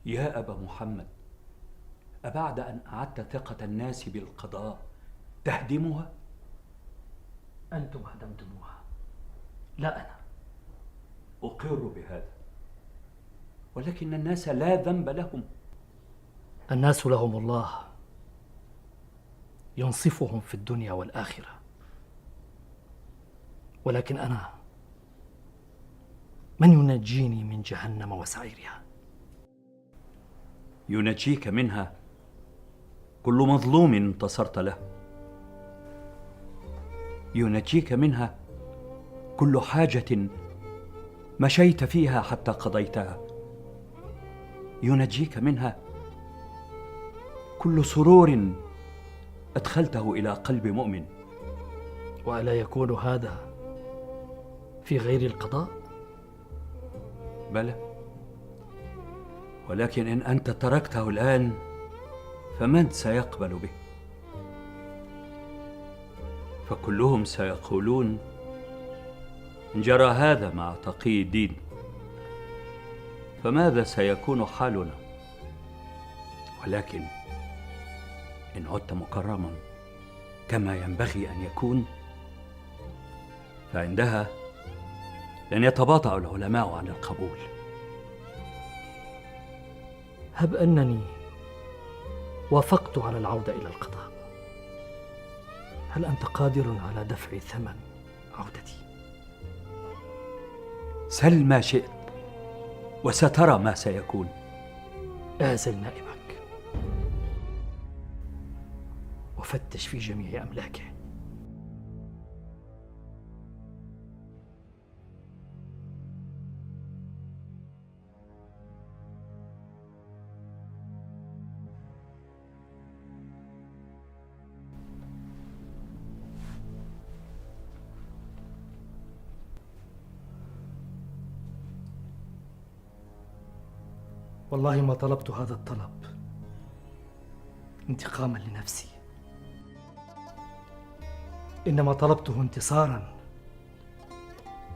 يا أبا محمد، أبعد أن أعدت ثقة الناس بالقضاء تهدمها؟ أنتم هدمتموها لا أنا. أقر بهذا، ولكن الناس لا ذنب لهم. الناس لهم الله ينصفهم في الدنيا والآخرة، ولكن أنا من ينجيني من جهنم وسعيرها؟ ينجيك منها كل مظلوم انتصرت له، ينجيك منها كل حاجة مشيت فيها حتى قضيتها، ينجيك منها كل سرور أدخلته إلى قلب مؤمن. وألا يكون هذا في غير القضاء؟ بلى، ولكن إن أنت تركته الآن فمن سيقبل به؟ فكلهم سيقولون إن جرى هذا مع تقي الدين فماذا سيكون حالنا؟ ولكن إن عدت مكرما كما ينبغي أن يكون فعندها لن يتباطأ العلماء عن القبول. هب أنني وافقت على العودة إلى القضاء، هل أنت قادر على دفع ثمن عودتي؟ سل ما شئت وسترى ما سيكون. اعزل نائبك وفتش في جميع أملاكه. والله ما طلبت هذا الطلب انتقاما لنفسي، إنما طلبته انتصارا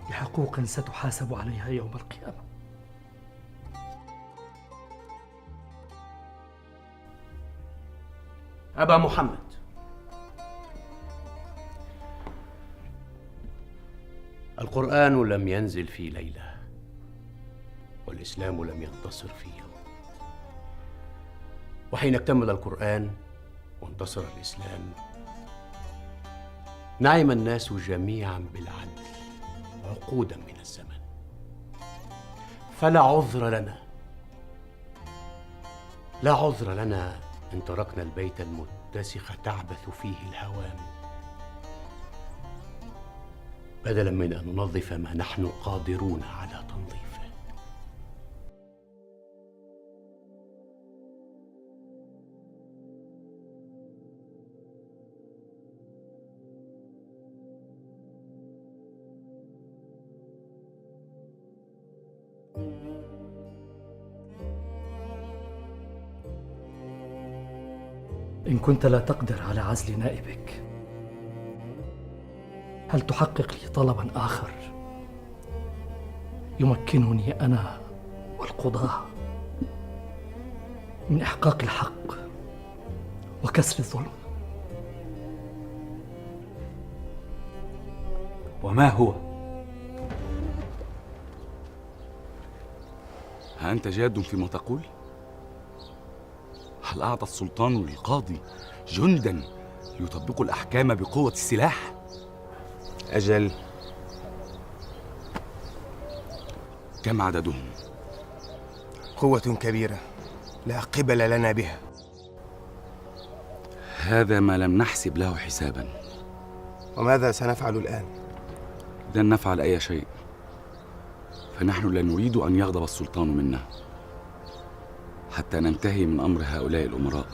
لحقوق ستحاسب عليها يوم القيامة. أبا محمد، القرآن لم ينزل في ليلة، والإسلام لم ينتصر في يوم. وحين اكتمل القرآن وانتصر الإسلام نعم الناس جميعا بالعدل عقودا من الزمن، فلا عذر لنا، لا عذر لنا إن تركنا البيت المتسخ تعبث فيه الهوام بدلا من أن ننظف ما نحن قادرون على تنظيفه. إن كنت لا تقدر على عزل نائبك، هل تحقق لي طلبا آخر يمكنني أنا والقضاة من إحقاق الحق وكسر الظلم؟ وما هو؟ ها أنت جاد فيما تقول؟ هل أعطى السلطان للقاضي جندا يطبق الأحكام بقوة السلاح؟ أجل. كم عددهم؟ قوة كبيرة لا قبل لنا بها. هذا ما لم نحسب له حسابا. وماذا سنفعل الآن؟ لن نفعل أي شيء، فنحن لا نريد أن يغضب السلطان منا حتى ننتهي من أمر هؤلاء الأمراء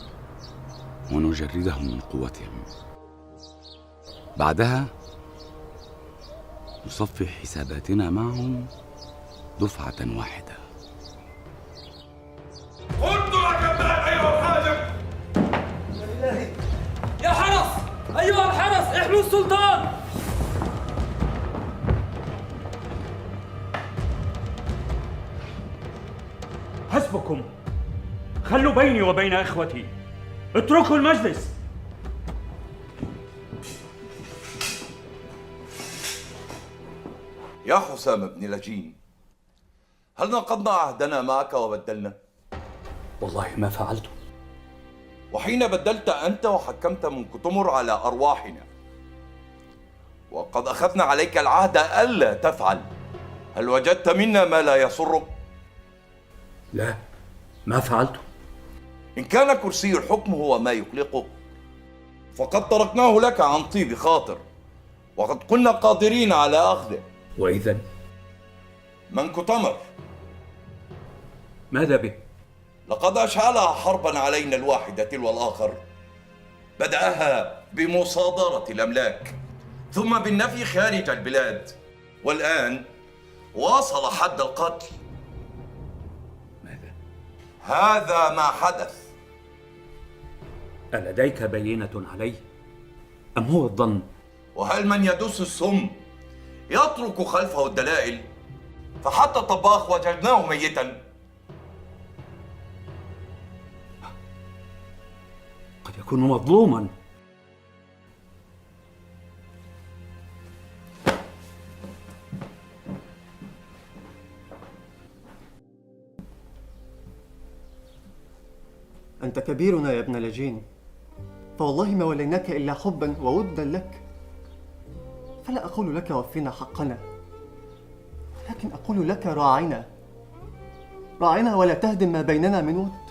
ونجردهم من قوتهم. بعدها نصفي حساباتنا معهم دفعة واحدة. ردوا يا كبار أيها الخادم! يا حرس! أيها الحرس احموا السلطان! حسبكم، خلوا بيني وبين إخوتي. اتركوا المجلس. يا حسام بن لجين، هل نقضنا عهدنا معك وبدلنا؟ والله ما فعلت. وحين بدلت أنت وحكمت من كتمر على أرواحنا، وقد أخذنا عليك العهد ألا تفعل، هل وجدت منا ما لا يسرك؟ لا، ما فعلت. إن كان كرسي الحكم هو ما يقلقك فقد تركناه لك عن طيب خاطر، وقد كنا قادرين على أخذه. وإذا من كتمر ماذا به؟ لقد أشعلها حربا علينا الواحد تلو الآخر، بدأها بمصادرة الأملاك ثم بالنفي خارج البلاد، والآن واصل حد القتل. ماذا؟ هذا ما حدث. ألديك بينة عليه أم هو الظن؟ وهل من يدس السم يترك خلفه الدلائل؟ فحتى الطباخ وجدناه ميتا. قد يكون مظلوما. أنت كبيرنا يا ابن لجين، فوالله ما وليناك إلا حبا وودا لك، فلا أقول لك وفينا حقنا، ولكن أقول لك راعنا ولا تهدم ما بيننا من ود.